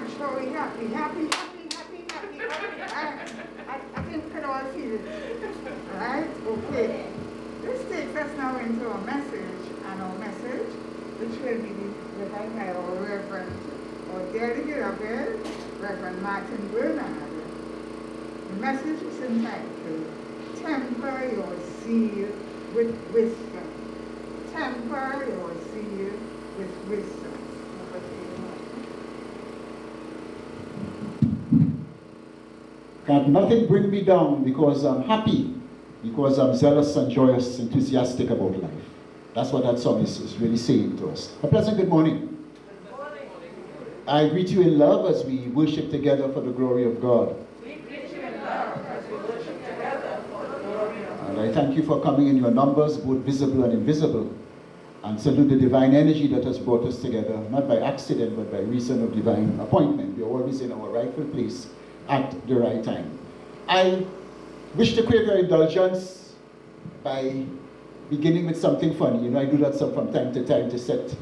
I'm sure we're happy. Happy. I think we can all feel it. Alright? Okay. This takes us now into our message, and our message, which will be given by our Reverend, our dearly beloved, Reverend Martin Bernard. The message is entitled, Temper Your Zeal with Wisdom. Temper your zeal with wisdom. Can nothing bring me down because I'm happy, because I'm zealous and joyous, enthusiastic about life. That's what that song is really saying to us. A pleasant good morning. Good morning. I greet you in love as we worship together for the glory of God. We greet you in love as we worship together for the glory of God. And I thank you for coming in your numbers, both visible and invisible, and salute the divine energy that has brought us together, not by accident, but by reason of divine appointment. We are always in our rightful place at the right time. I wish to crave your indulgence by beginning with something funny. You know, I do that from time to time to set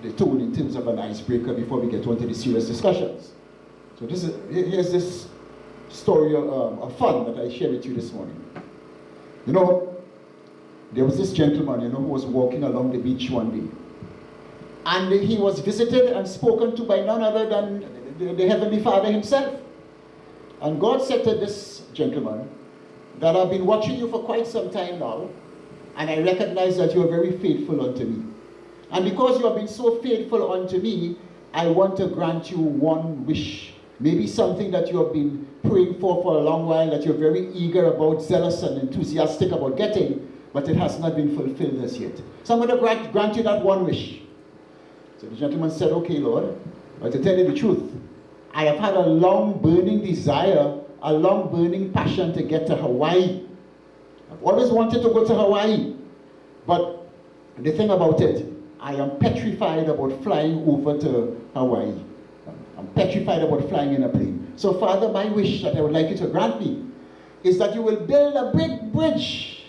the tone in terms of an icebreaker before we get on to the serious discussions. So here's this story of fun that I share with you this morning. You know, there was this gentleman, who was walking along the beach one day. And he was visited and spoken to by none other than the Heavenly Father himself. And God said to this gentleman that I've been watching you for quite some time now, and I recognize that you are very faithful unto me. And because you have been so faithful unto me, I want to grant you one wish. Maybe something that you have been praying for a long while, that you're very eager about, zealous and enthusiastic about getting, but it has not been fulfilled as yet. So I'm going to grant you that one wish. So the gentleman said, okay, Lord, but to tell you the truth, I have had a long burning desire, a long burning passion to get to Hawaii. I've always wanted to go to Hawaii. But the thing about it, I am petrified about flying over to Hawaii. I'm petrified about flying in a plane. So Father, my wish that I would like you to grant me is that you will build a big bridge,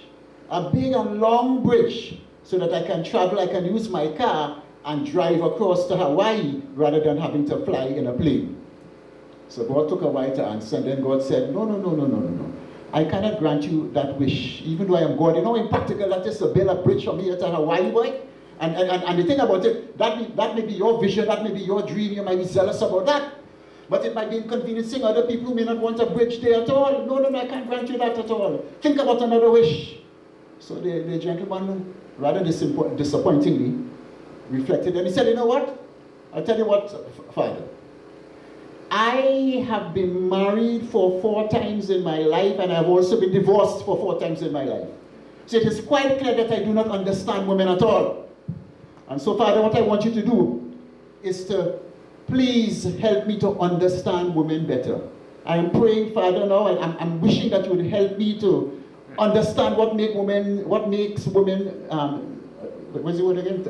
a big and long bridge, so that I can travel, I can use my car and drive across to Hawaii rather than having to fly in a plane. So God took a while to answer, and then God said, no. I cannot grant you that wish, even though I am God. You know how impractical that is to build a bridge from here to Hawaii, boy? And the thing about it, that may be your vision, that may be your dream, you might be zealous about that. But it might be inconveniencing other people who may not want a bridge there at all. No, I can't grant you that at all. Think about another wish. So the gentleman, rather disappointingly, reflected, and he said, you know what? I'll tell you what, Father. I have been married for 4 times in my life, and I've also been divorced for 4 times in my life. So it is quite clear that I do not understand women at all. And so, Father, what I want you to do is to please help me to understand women better. I am praying, Father, now, and I'm wishing that you would help me to understand what makes women, what's the word again?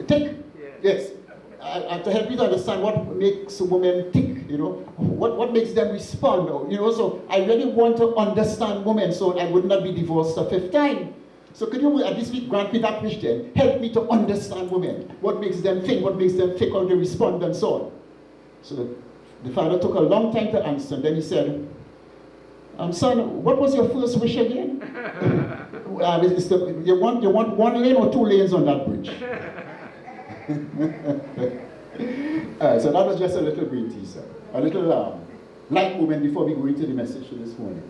Tick? Yes. To help me to understand what makes women tick, what makes them respond, so I really want to understand women so I would not be divorced a 5th time. So could you at least grant me that wish then? Help me to understand women, what makes them think, what makes them tick, how they respond and so on. So the father took a long time to answer, and then he said, son, what was your first wish again? You want 1 lane or 2 lanes on that bridge? So that was just a little green teaser, a little light moment before we go into the message for this morning.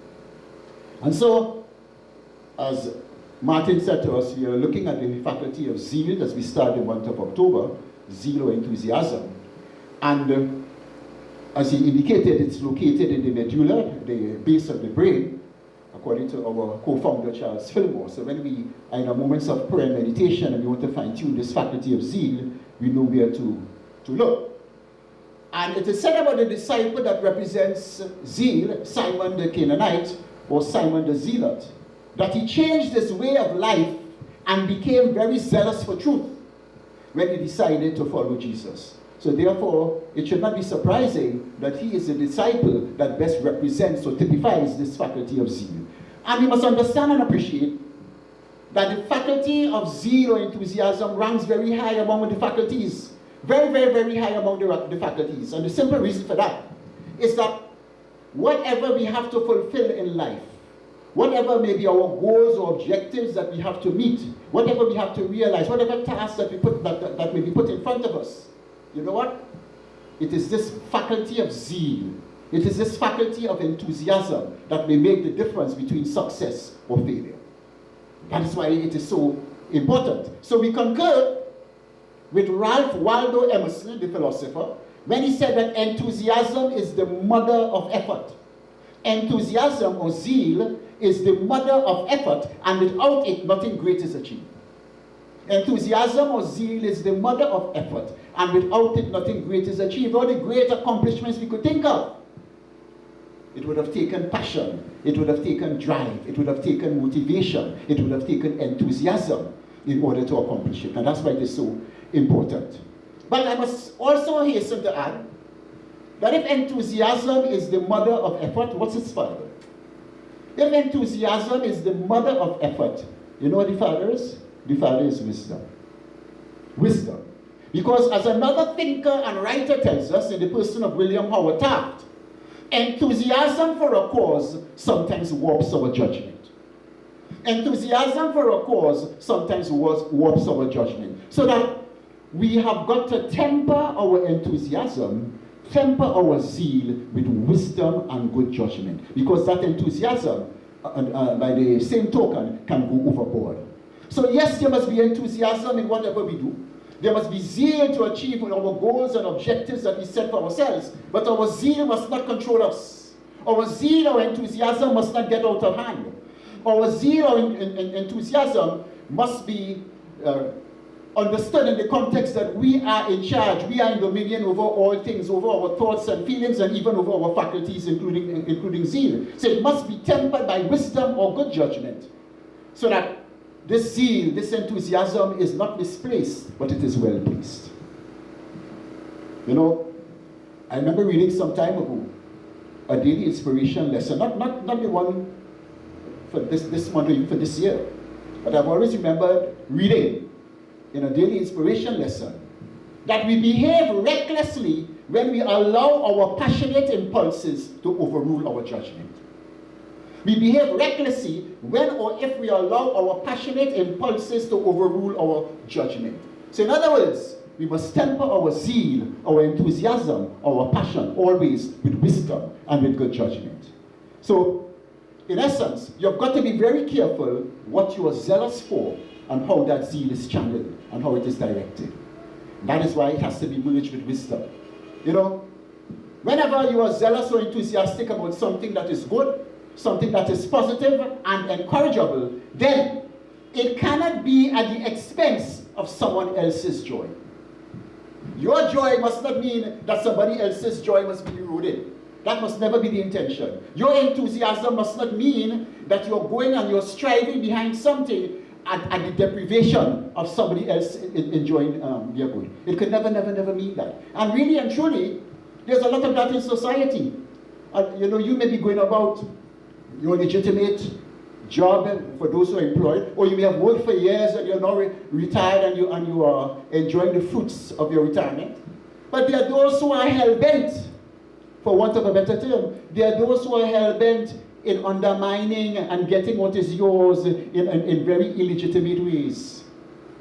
And so, as Martin said to us, we are looking at the faculty of zeal as we start the month of October, zeal or enthusiasm. And as he indicated, it's located in the medulla, the base of the brain, according to our co-founder Charles Fillmore. So when we are in our moments of prayer and meditation and we want to fine-tune this faculty of zeal, we know where to look. And it is said about the disciple that represents zeal, Simon the Canaanite, or Simon the Zealot, that he changed his way of life and became very zealous for truth when he decided to follow Jesus. So therefore, it should not be surprising that he is a disciple that best represents or typifies this faculty of zeal. And we must understand and appreciate that the faculty of zeal or enthusiasm ranks very high among the faculties. Very, very, very high among the faculties. And the simple reason for that is that whatever we have to fulfill in life, whatever may be our goals or objectives that we have to meet, whatever we have to realize, whatever tasks that that may be put in front of us, you know what? It is this faculty of zeal, it is this faculty of enthusiasm that may make the difference between success or failure. That is why it is so important. So we concur with Ralph Waldo Emerson, the philosopher, when he said that enthusiasm is the mother of effort. Enthusiasm or zeal is the mother of effort, and without it, nothing great is achieved. Enthusiasm or zeal is the mother of effort, and without it, nothing great is achieved. All the great accomplishments we could think of, it would have taken passion, it would have taken drive, it would have taken motivation, it would have taken enthusiasm in order to accomplish it. And that's why it is so important. But I must also hasten to add that if enthusiasm is the mother of effort, what's its father? If enthusiasm is the mother of effort, you know what the father is? The father is wisdom. Wisdom. Because as another thinker and writer tells us in the person of William Howard Taft, enthusiasm for a cause sometimes warps our judgment. Enthusiasm for a cause sometimes warps our judgment. So that we have got to temper our enthusiasm, temper our zeal with wisdom and good judgment. Because that enthusiasm, by the same token, can go overboard. So yes, there must be enthusiasm in whatever we do. There must be zeal to achieve our goals and objectives that we set for ourselves. But our zeal must not control us. Our zeal, our enthusiasm must not get out of hand. Our zeal, our enthusiasm must be understood in the context that we are in charge, we are in dominion over all things, over our thoughts and feelings, and even over our faculties, including zeal. So it must be tempered by wisdom or good judgment, so that this zeal, this enthusiasm is not misplaced, but it is well placed. You know, I remember reading some time ago a daily inspiration lesson, not the one for this month or even for this year, but I've always remembered reading in a daily inspiration lesson that we behave recklessly when we allow our passionate impulses to overrule our judgment. We behave recklessly when or if we allow our passionate impulses to overrule our judgment. So in other words, we must temper our zeal, our enthusiasm, our passion, always with wisdom and with good judgment. So, in essence, you've got to be very careful what you are zealous for and how that zeal is channeled and how it is directed. That is why it has to be merged with wisdom. You know, whenever you are zealous or enthusiastic about something that is good, something that is positive and encourageable, then it cannot be at the expense of someone else's joy. Your joy must not mean that somebody else's joy must be eroded. That must never be the intention. Your enthusiasm must not mean that you're going and you're striving behind something at the deprivation of somebody else enjoying their good. It could never mean that. And really and truly, there's a lot of that in society. You know, you may be going about your legitimate job for those who are employed, or you may have worked for years and you're now retired and you are enjoying the fruits of your retirement. But there are those who are hell-bent, for want of a better term, there are those who are hell-bent in undermining and getting what is yours in very illegitimate ways,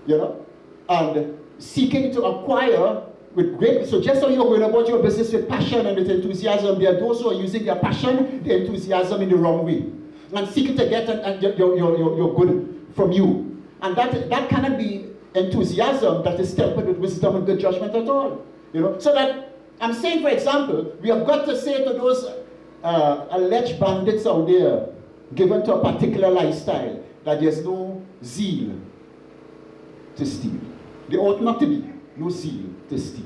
you know, and seeking to acquire with great. So just so you're going about your business with passion and with enthusiasm, there are those who are using their passion, their enthusiasm in the wrong way, and seeking to get your good from you. And that cannot be enthusiasm that is tempered with wisdom and good judgment at all. You know, so that I'm saying, for example, we have got to say to those alleged bandits out there, given to a particular lifestyle, that there's no zeal to steal. There ought not to be no zeal to steal.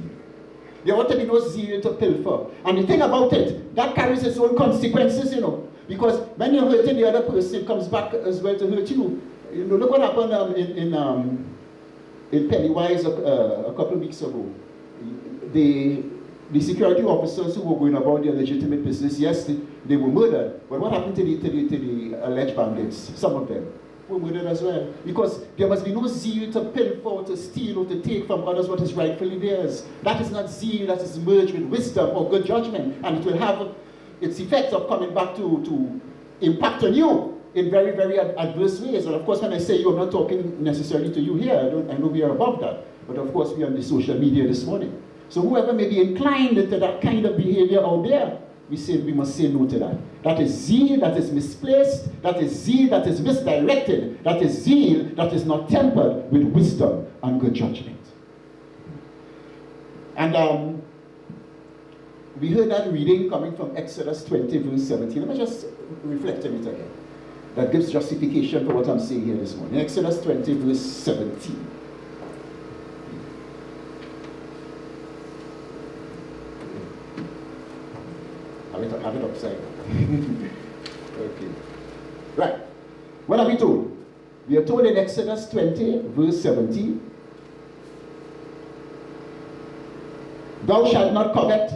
There ought to be no zeal to pilfer. And the thing about it, that carries its own consequences, you know. Because when you're hurting the other person, it comes back as well to hurt you. You know, look what happened in Pennywise a couple of weeks ago. The security officers who were going about their legitimate business, yes, they were murdered. But what happened to the alleged bandits? Some of them. were murdered as well. Because there must be no zeal to pilfer, to steal, or to take from others what is rightfully theirs. That is not zeal that is merged with wisdom or good judgment. And it will have its effects of coming back to impact on you in very, very adverse ways. And of course, when I say you, I'm not talking necessarily to you here. I know we are above that. But of course, we are on the social media this morning. So whoever may be inclined to that kind of behavior out there, we must say no to that. That is zeal that is misplaced. That is zeal that is misdirected. That is zeal that is not tempered with wisdom and good judgment. And we heard that reading coming from Exodus 20, verse 17. Let me just reflect on it again. That gives justification for what I'm saying here this morning. Exodus 20, verse 17. Have it upside down. Okay. Right. What are we told? We are told in Exodus 20, verse 17. Thou shalt not covet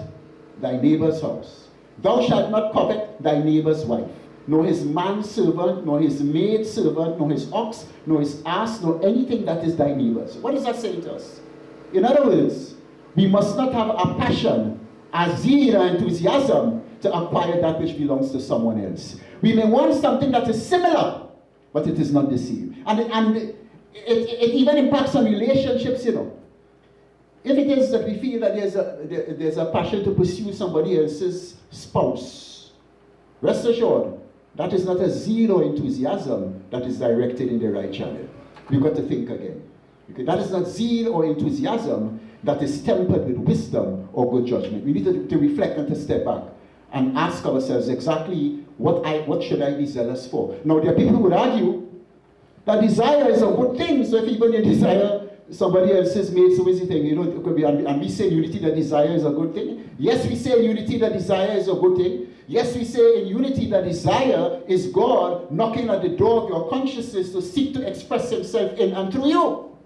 thy neighbor's house. Thou shalt not covet thy neighbor's wife, nor his manservant, nor his maidservant, nor his ox, nor his ass, nor anything that is thy neighbor's. What does that say to us? In other words, we must not have a passion, a zeal, and enthusiasm to acquire that which belongs to someone else. We may want something that is similar, but it is not the same. And it even impacts on relationships, you know. If it is that we feel that there's a passion to pursue somebody else's spouse, rest assured, that is not a zeal or enthusiasm that is directed in the right channel. We've got to think again. Okay? That is not zeal or enthusiasm that is tempered with wisdom or good judgment. We need to reflect and to step back and ask ourselves exactly what should I be zealous for. Now, there are people who would argue that desire is a good thing. So if even you desire somebody else's mate, so is it thing, you know, it could be, and we say in unity that desire is a good thing. Yes, we say in unity that desire is a good thing. Yes, we say in unity that desire is God knocking at the door of your consciousness to seek to express himself in and through you.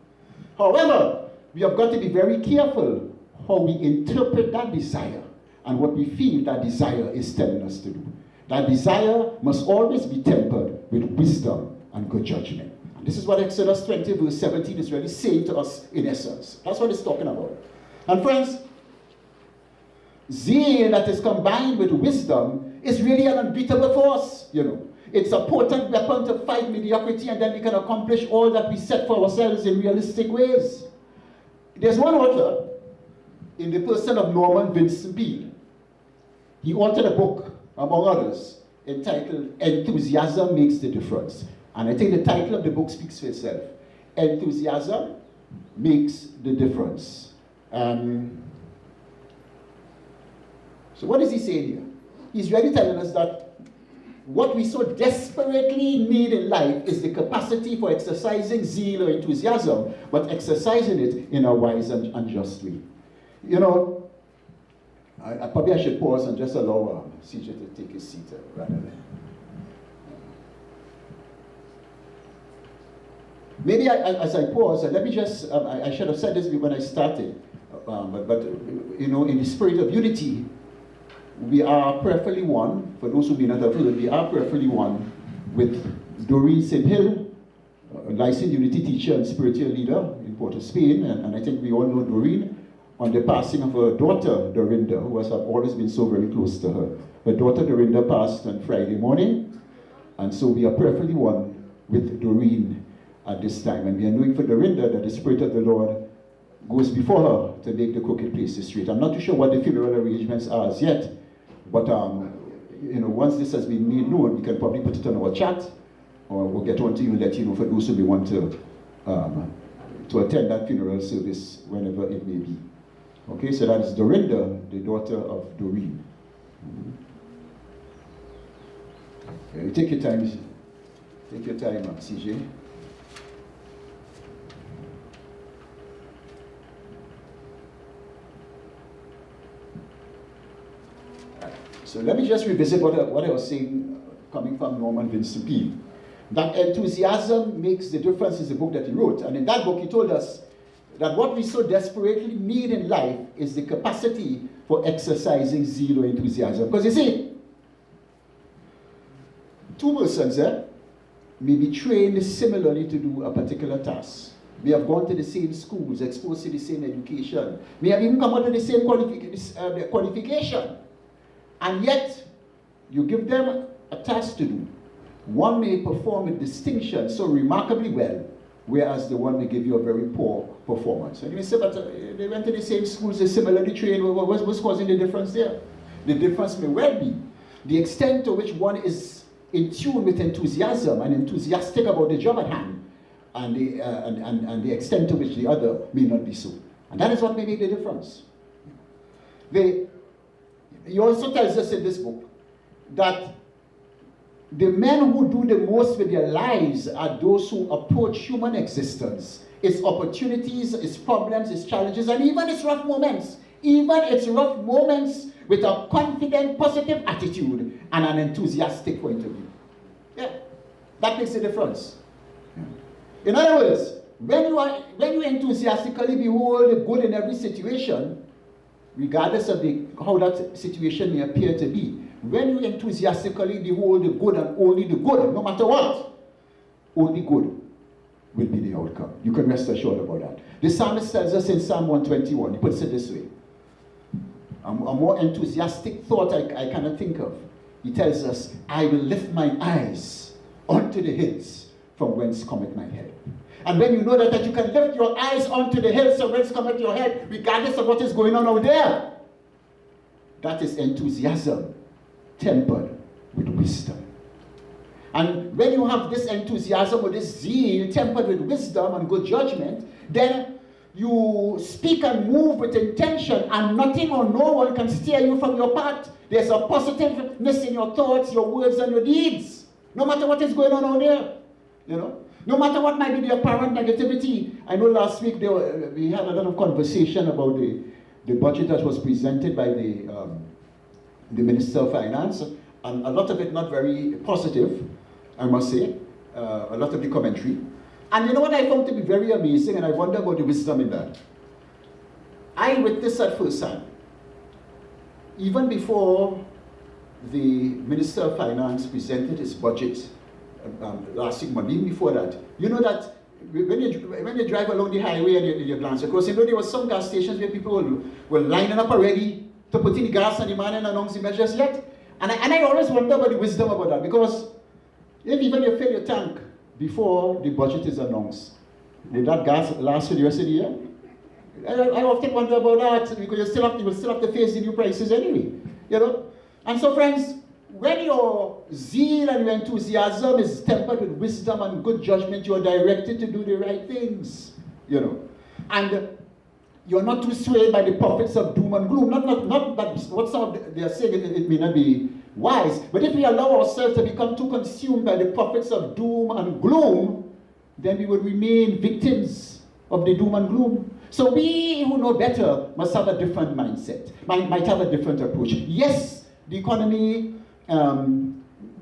However, we have got to be very careful how we interpret that desire and what we feel that desire is telling us to do. That desire must always be tempered with wisdom and good judgment. And this is what Exodus 20 verse 17 is really saying to us in essence. That's what it's talking about. And friends, zeal that is combined with wisdom is really an unbeatable force, you know. It's a potent weapon to fight mediocrity, and then we can accomplish all that we set for ourselves in realistic ways. There's one author in the person of Norman Vincent Peale. He authored a book, among others, entitled Enthusiasm Makes the Difference. And I think the title of the book speaks for itself. Enthusiasm Makes the Difference. So what is he saying here? He's really telling us that what we so desperately need in life is the capacity for exercising zeal or enthusiasm, but exercising it in a wise and just way. You know, I probably should pause and just allow CJ to take his seat rather than. Maybe as I pause, let me just, I should have said this when I started, but you know, in the spirit of unity, we are prayerfully one. For those who may not have heard, we are prayerfully one with Doreen St. Hill, a licensed unity teacher and spiritual leader in Port of Spain, and I think we all know Doreen, on the passing of her daughter, Dorinda, who has always been so very close to her. Her daughter, Dorinda, passed on Friday morning, and so we are prayerfully one with Doreen at this time. And we are knowing for Dorinda that the Spirit of the Lord goes before her to make the crooked places straight. I'm not too sure what the funeral arrangements are as yet, but you know, once this has been made known, we can probably put it on our chat, or we'll get on to you and let you know for those who may want to attend that funeral service whenever it may be. Okay, so that is Dorinda, the daughter of Doreen. Okay, take your time, CJ. So let me just revisit what I was saying, coming from Norman Vincent Peale. That enthusiasm makes the difference is the book that he wrote. And in that book, he told us that what we so desperately need in life is the capacity for exercising zeal or enthusiasm. Because you see, two persons, may be trained similarly to do a particular task, may have gone to the same schools, exposed to the same education, may have even come out of the same qualification, and yet you give them a task to do. One may perform with distinction so remarkably well, whereas the one may give you a very poor performance. And you may say, but they went to the same schools, they similarly trained. What's causing the difference there? The difference may well be the extent to which one is in tune with enthusiasm and enthusiastic about the job at hand, and the extent to which the other may not be so. And that is what may make the difference. He also tells us in this book that the men who do the most with their lives are those who approach human existence, its opportunities, its problems, its challenges, and even its rough moments. Even its rough moments with a confident, positive attitude and an enthusiastic point of view. Yeah, that makes a difference. Yeah. In other words, when you enthusiastically behold the good in every situation, regardless of how that situation may appear to be, when you enthusiastically behold the good and only the good, no matter what, only good will be the outcome. You can rest assured about that. The psalmist tells us in Psalm 121, he puts it this way. A more enthusiastic thought I cannot think of. He tells us, I will lift my eyes unto the hills from whence cometh my help. And when you know that you can lift your eyes onto the hills from whence cometh your help, regardless of what is going on out there, that is enthusiasm tempered with wisdom. And when you have this enthusiasm or this zeal tempered with wisdom and good judgment, then you speak and move with intention, and nothing or no one can steer you from your path. There's a positiveness in your thoughts, your words, and your deeds, no matter what is going on out there. You know, no matter what might be the apparent negativity. I know last week we had a lot of conversation about the budget that was presented by the Minister of Finance, and a lot of it not very positive, I must say, a lot of the commentary. And you know what I found to be very amazing, and I wonder about the wisdom in that? I witnessed at first hand, even before the Minister of Finance presented his budget last week, but even before that, you know that when you drive along the highway and you glance across, you know there were some gas stations where people were lining up already to put in the gas, and the man ain't announced the measures yet. And I always wonder about the wisdom about that, because if even you fill your tank before the budget is announced, will that gas last for the rest of the year? I often wonder about that, because you will still have to face the new prices anyway, you know. And so, friends, when your zeal and your enthusiasm is tempered with wisdom and good judgment, you are directed to do the right things, you know. And you're not too swayed by the prophets of doom and gloom. Not that what some of they are saying, it may not be wise, but if we allow ourselves to become too consumed by the prophets of doom and gloom, then we will remain victims of the doom and gloom. So we who know better must have a different mindset, might have a different approach. Yes, the economy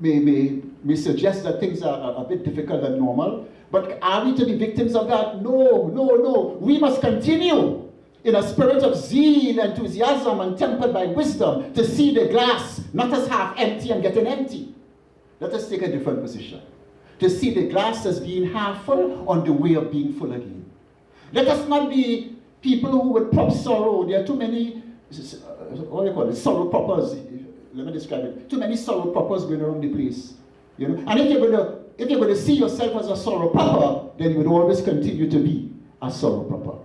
may suggest that things are a bit difficult than normal, but are we to be victims of that? No. We must continue in a spirit of zeal, enthusiasm, and tempered by wisdom to see the glass not as half empty and getting empty. Let us take a different position. To see the glass as being half full on the way of being full again. Let us not be people who would prop sorrow. There are too many, what do you call it, sorrow proppers. Let me describe it. Too many sorrow proppers going around the place. You know? And if you're going to see yourself as a sorrow propper, then you would always continue to be a sorrow propper.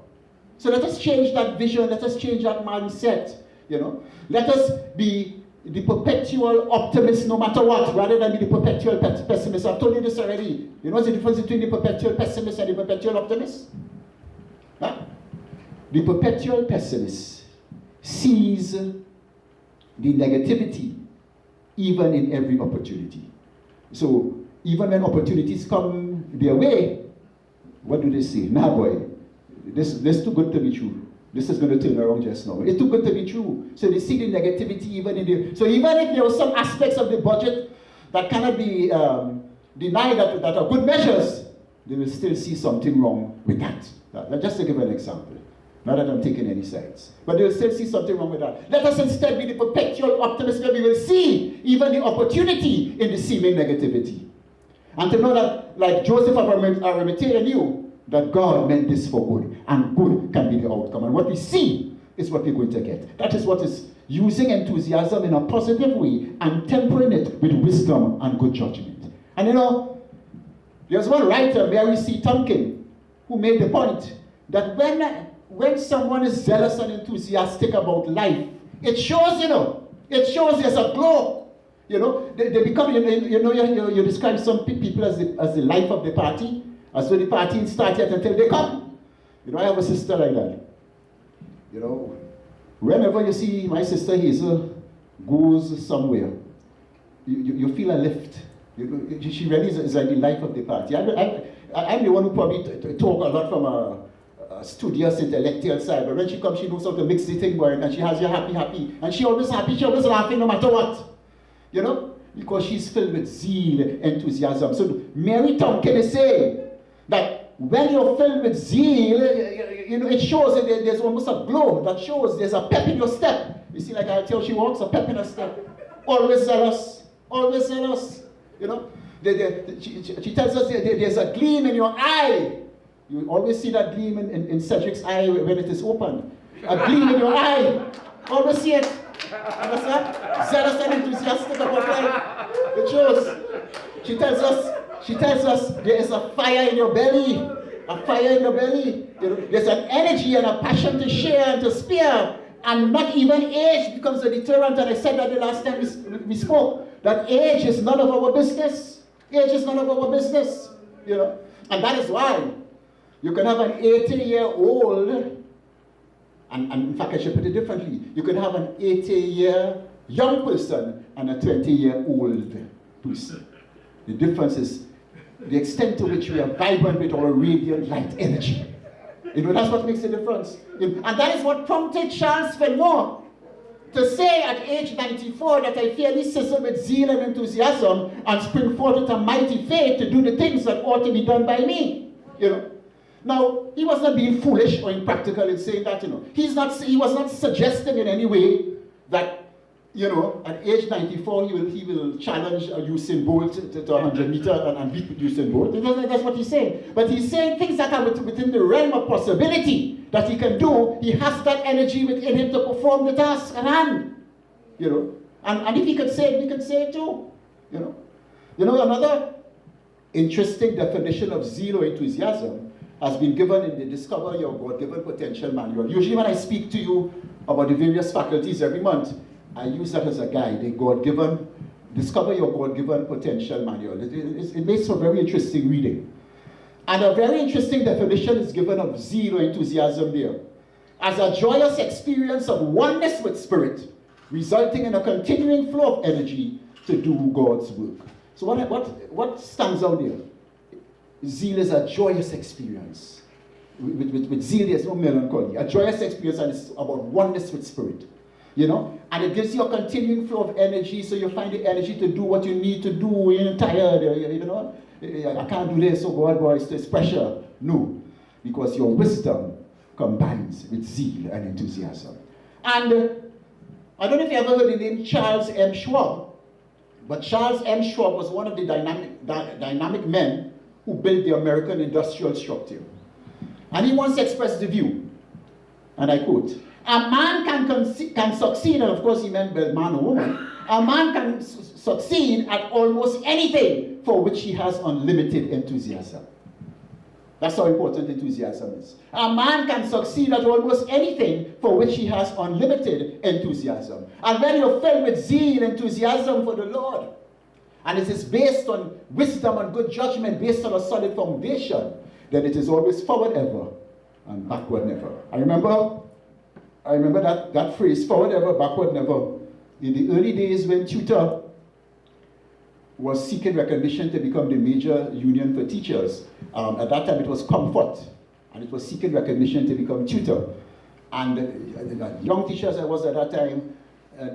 So let us change that vision, let us change that mindset, you know. Let us be the perpetual optimist no matter what, rather than be the perpetual pessimist. I've told you this already. You know what's the difference between the perpetual pessimist and the perpetual optimist? Huh? The perpetual pessimist sees the negativity even in every opportunity. So even when opportunities come their way, what do they say? Nah, boy. This is too good to be true. This is going to turn around just now. It's too good to be true. So they see the negativity even in the... So even if there are some aspects of the budget that cannot be denied that are good measures, they will still see something wrong with that. Just to give an example. Not that I'm taking any sides. But they will still see something wrong with that. Let us instead be the perpetual optimist where we will see even the opportunity in the seeming negativity. And to know that, like Joseph of Arimathea knew, that God meant this for good, and good can be the outcome. And what we see is what we're going to get. That is what is using enthusiasm in a positive way and tempering it with wisdom and good judgment. And you know, there's one writer, Mary C. Tonkin, who made the point that when someone is zealous and enthusiastic about life, it shows, you know, it shows there's a glow. You know, they become, you describe some people as the life of the party, as though the party ain't started until they come. You know, I have a sister like that. You know, whenever you see my sister Hazel goes somewhere, you feel a lift. She really is like the life of the party. I'm the one who probably talk a lot from a studious intellectual side, but when she comes, she knows how to mix the thing going, and she has you happy, and she always happy, she always laughing no matter what. You know, because she's filled with zeal, enthusiasm. So Mary Tonkin is saying that when you're filled with zeal, you know, it shows that there's almost a glow that shows there's a pep in your step. You see, like I tell she walks, a pep in her step. Always zealous, always zealous. You know, she tells us there's a gleam in your eye. You always see that gleam in Cedric's eye when it is open. A gleam in your eye. Always see it. Understand? Zealous and enthusiastic about life. It shows. She tells us there is a fire in your belly. A fire in your belly. There's an energy and a passion to share and to spare. And not even age becomes a deterrent. And I said that the last time we spoke. That age is none of our business. Age is none of our business. You know. And that is why you can have an 80-year-old. And in fact, I should put it differently. You can have an 80-year young person and a 20-year-old person. The difference is the extent to which we are vibrant with our radiant light energy. You know, that's what makes the difference. And that is what prompted Charles Fenimore to say at age 94 that I fairly sizzle with zeal and enthusiasm and spring forth with a mighty faith to do the things that ought to be done by me. You know. Now, he was not being foolish or impractical in saying that, you know. He was not suggesting in any way that, you know, at age 94 he will challenge Usain Bolt to 100 meters and beat Usain Bolt. That's what he's saying. But he's saying things that are within the realm of possibility that he can do. He has that energy within him to perform the task at hand. You know. And if he could say it, we could say it too. You know. You know, another interesting definition of zeal or enthusiasm has been given in the Discover Your God-Given Potential Manual. Usually when I speak to you about the various faculties every month, I use that as a guide, the Discover Your God-Given Potential Manual. It makes for very interesting reading. And a very interesting definition is given of zeal or enthusiasm there, as a joyous experience of oneness with spirit, resulting in a continuing flow of energy to do God's work. So what stands out there? Zeal is a joyous experience. With zeal, there's no melancholy. A joyous experience, and it's about oneness with spirit. You know? And it gives you a continuing flow of energy, so you find the energy to do what you need to do. You're tired, you know? I can't do this, so God, boy, it's pressure. No. Because your wisdom combines with zeal and enthusiasm. And I don't know if you ever heard the name Charles M. Schwab, but Charles M. Schwab was one of the dynamic men who built the American industrial structure. And he once expressed the view, and I quote, a man can succeed, and of course he meant both man or woman, a man can succeed at almost anything for which he has unlimited enthusiasm. That's how important enthusiasm is. A man can succeed at almost anything for which he has unlimited enthusiasm. And when you're filled with zeal, enthusiasm for the Lord, and it is based on wisdom and good judgment, based on a solid foundation, then it is always forward ever and backward never. I remember that phrase, forward ever, backward never, in the early days when Tutor was seeking recognition to become the major union for teachers. At that time it was Comfort, and it was seeking recognition to become Tutor. And young teachers I was at that time,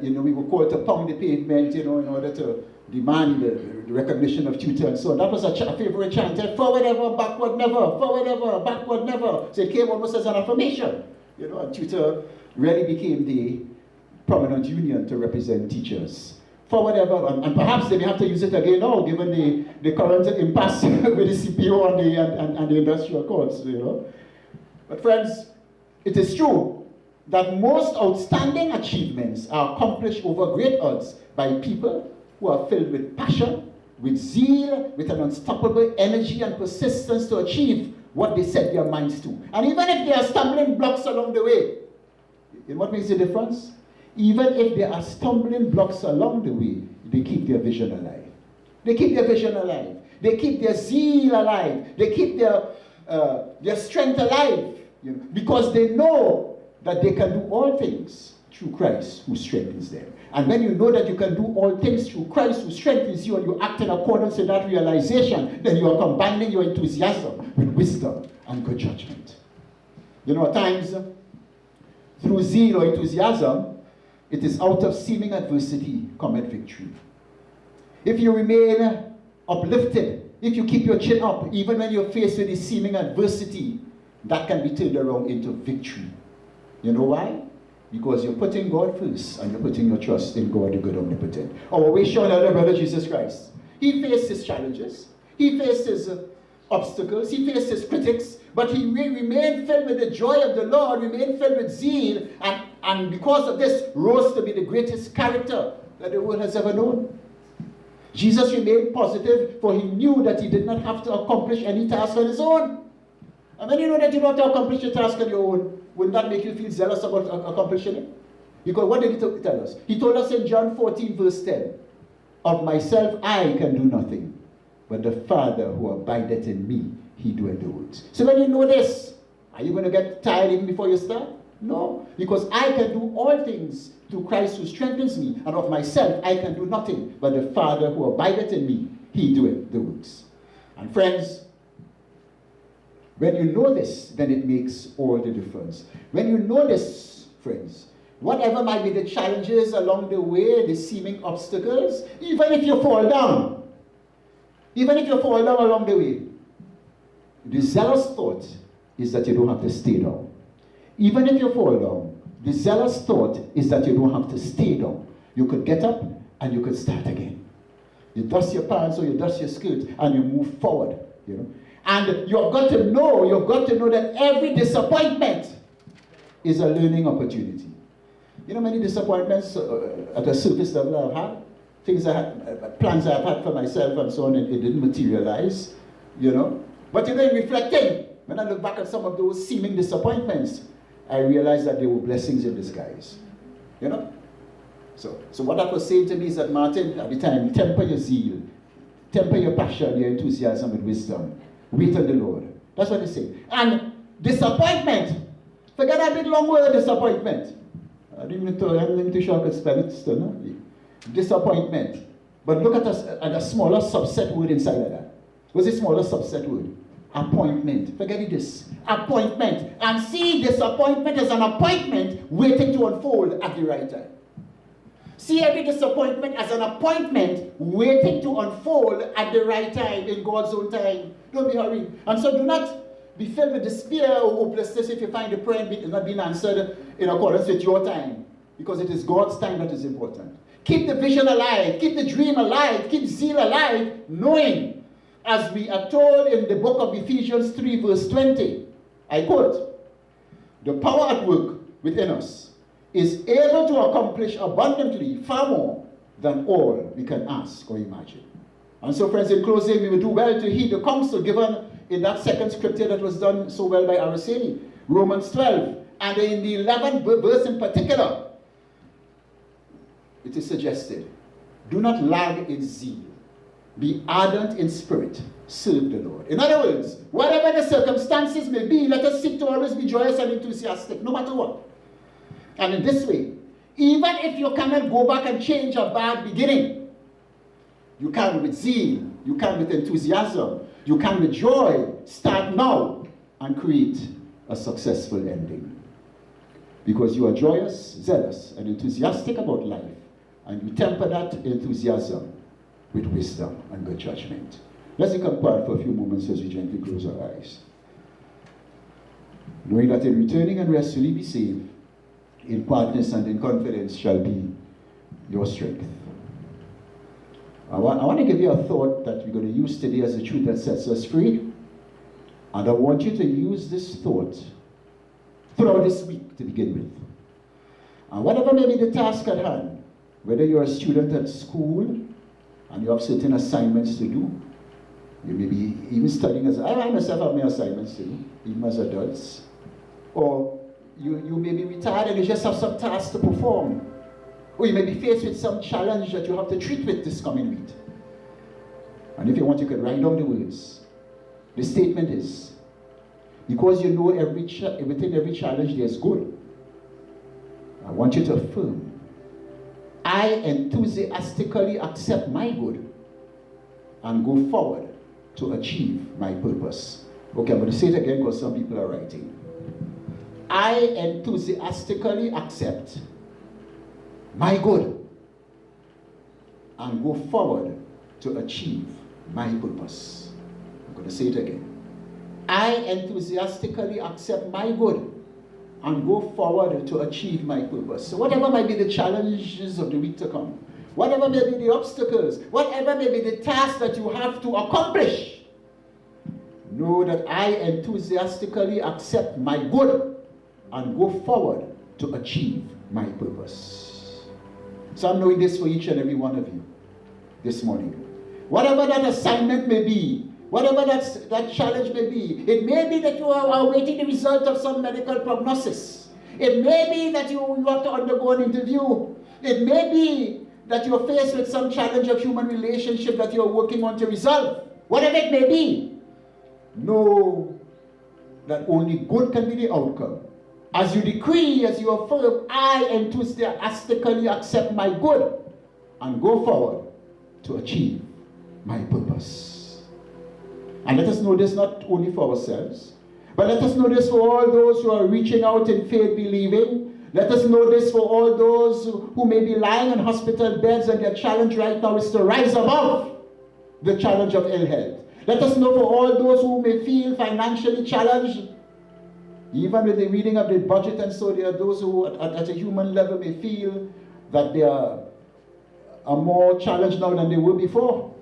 we were called to pound the pavement, in order to demand the recognition of Tutor and so on. That was a favorite chant, forward ever, backward never, forward ever, backward never. So it came almost as an affirmation, and Tutor really became the prominent union to represent teachers. for whatever, and perhaps they may have to use it again now, given the current impasse with the CPO and the industrial courts, you know. But friends, it is true that most outstanding achievements are accomplished over great odds by people who are filled with passion, with zeal, with an unstoppable energy and persistence to achieve what they set their minds to. And even if there are stumbling blocks along the way, you know what makes the difference? Even if there are stumbling blocks along the way, they keep their vision alive. They keep their vision alive. They keep their zeal alive. They keep their strength alive. You know, because they know that they can do all things through Christ who strengthens them. And when you know that you can do all things through Christ who strengthens you, and you act in accordance with that realization, then you are combining your enthusiasm with wisdom and good judgment. You know, at times, through zeal or enthusiasm, it is out of seeming adversity cometh victory. If you remain uplifted, if you keep your chin up, even when you're faced with this seeming adversity, that can be turned around into victory. You know why? Because you're putting God first, and you're putting your trust in God, the good omnipotent. Our way shown elder brother Jesus Christ. He faced his challenges. He faced his obstacles. He faced his critics. But he remained filled with the joy of the Lord, remained filled with zeal, and because of this, rose to be the greatest character that the world has ever known. Jesus remained positive, for he knew that he did not have to accomplish any task on his own. And when you know that you don't have to accomplish a task on your own, wouldn't that make you feel zealous about accomplishing it? Because what did he tell us? He told us in John 14 verse 10, of myself I can do nothing, but the Father who abideth in me, he doeth the works. So when you know this, are you going to get tired even before you start? No, because I can do all things through Christ who strengthens me, and of myself I can do nothing, but the Father who abideth in me, he doeth the works. And friends, when you know this, then it makes all the difference. When you know this, friends, whatever might be the challenges along the way, the seeming obstacles, even if you fall down along the way, the zealous thought is that you don't have to stay down. Even if you fall down, the zealous thought is that you don't have to stay down. You could get up and you could start again. You dust your pants or you dust your skirt and you move forward, you know. And you've got to know that every disappointment is a learning opportunity. You know many disappointments at a surface level I've had? Things I had, plans I've had for myself and so on, and it didn't materialize, you know. But you know, in reflecting, when I look back at some of those seeming disappointments, I realized that they were blessings in disguise, you know. So what that was saying to me is that, Martin, at the time, temper your zeal, temper your passion, your enthusiasm with wisdom. Wait on the Lord. That's what he's saying. And disappointment, forget that big long word, disappointment. I'm not too sure I could spell it still, no? Disappointment. But look at a smaller subset word inside of that. What's the smaller subset word? Appointment. Forget this. Appointment. And see disappointment as an appointment waiting to unfold at the right time. See every disappointment as an appointment waiting to unfold at the right time, in God's own time. Don't be hurried. And so do not be filled with despair or hopelessness if you find the prayer not being answered in accordance with your time. Because it is God's time that is important. Keep the vision alive. Keep the dream alive. Keep zeal alive, knowing, as we are told in the book of Ephesians 3 verse 20, I quote, the power at work within us is able to accomplish abundantly far more than all we can ask or imagine. And so, friends, in closing, we will do well to heed the counsel given in that second scripture that was done so well by Ase Ase, Romans 12. And in the 11th verse in particular, it is suggested, do not lag in zeal. Be ardent in spirit. Serve the Lord. In other words, whatever the circumstances may be, let us seek to always be joyous and enthusiastic, no matter what. And in this way, even if you cannot go back and change a bad beginning, you can with zeal, you can with enthusiasm, you can with joy start now and create a successful ending. Because you are joyous, zealous, and enthusiastic about life, and you temper that enthusiasm with wisdom and good judgment. Let's become quiet for a few moments as we gently close our eyes. Knowing that in returning and restfully be saved, in quietness and in confidence shall be your strength. I want to give you a thought that we're going to use today as the truth that sets us free. And I want you to use this thought throughout this week to begin with. And whatever may be the task at hand, whether you're a student at school and you have certain assignments to do, you may be even studying as I myself have my assignments to do, even as adults. Or you may be retired and you just have some tasks to perform. Or you may be faced with some challenge that you have to treat with this coming week. And if you want, you can write down the words. The statement is, because you know within every challenge there's good, I want you to affirm, I enthusiastically accept my good and go forward to achieve my purpose. Okay, I'm going to say it again because some people are writing. I enthusiastically accept my good and go forward to achieve my purpose. I'm going to say it again. I enthusiastically accept my good and go forward to achieve my purpose. So whatever might be the challenges of the week to come, whatever may be the obstacles, whatever may be the task that you have to accomplish, know that I enthusiastically accept my good and go forward to achieve my purpose. So I'm knowing this for each and every one of you this morning. Whatever that assignment may be, whatever that challenge may be, it may be that you are awaiting the result of some medical prognosis. It may be that you have to undergo an interview. It may be that you're faced with some challenge of human relationship that you're working on to resolve. Whatever it may be, know that only good can be the outcome. As you decree, as you affirm, I enthusiastically accept my good and go forward to achieve my purpose. And let us know this not only for ourselves, but let us know this for all those who are reaching out in faith believing. Let us know this for all those who may be lying in hospital beds and their challenge right now is to rise above the challenge of ill health. Let us know for all those who may feel financially challenged. Even with the reading of the budget and so, there are those who at a human level may feel that they are more challenged now than they were before.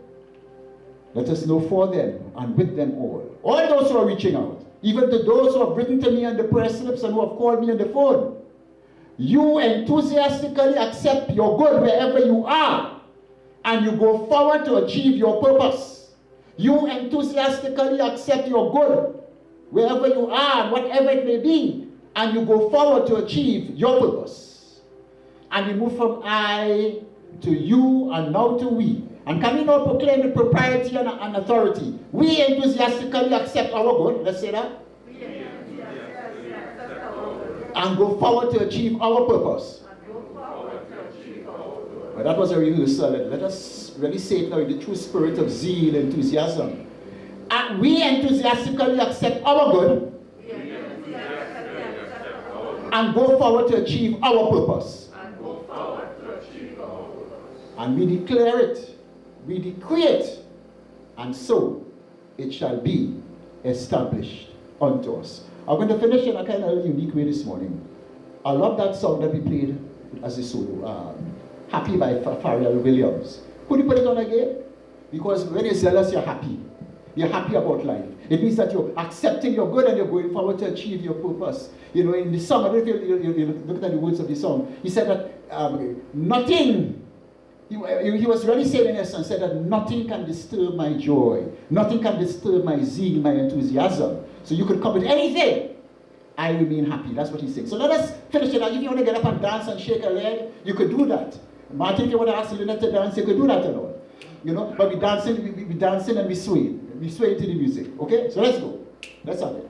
Let us know for them and with them all. All those who are reaching out, even to those who have written to me on the prayer slips and who have called me on the phone. You enthusiastically accept your good wherever you are and you go forward to achieve your purpose. You enthusiastically accept your good wherever you are, whatever it may be, and you go forward to achieve your purpose. And we move from I to you and now to we. And can we now proclaim with propriety and authority? We enthusiastically accept our good. Let's say that. And go forward to achieve our purpose. But that was a rehearsal. Let us really say it now in the true spirit of zeal, enthusiasm. And we enthusiastically accept our good and go forward to achieve our purpose. And we declare it, we decree it, and so it shall be established unto us. I'm going to finish in a kind of unique way this morning. I love that song that we played as a solo, Happy by Pharrell Williams. Could you put it on again? Because when you're zealous, you're happy. You're happy about life. It means that you're accepting your good and you're going forward to achieve your purpose. You know, in the song, I don't know if you look at the words of the song, he said that nothing, he was really saying in essence, said that nothing can disturb my joy. Nothing can disturb my zeal, my enthusiasm. So you could come with anything. I remain happy. That's what he's saying. So let us finish it. If you want to get up and dance and shake a leg, you could do that. Martin, if you want to ask Lynette to dance, you could do that and all. You know, but we dancing and we sway. We sway to the music. Okay? So let's go. Let's have it.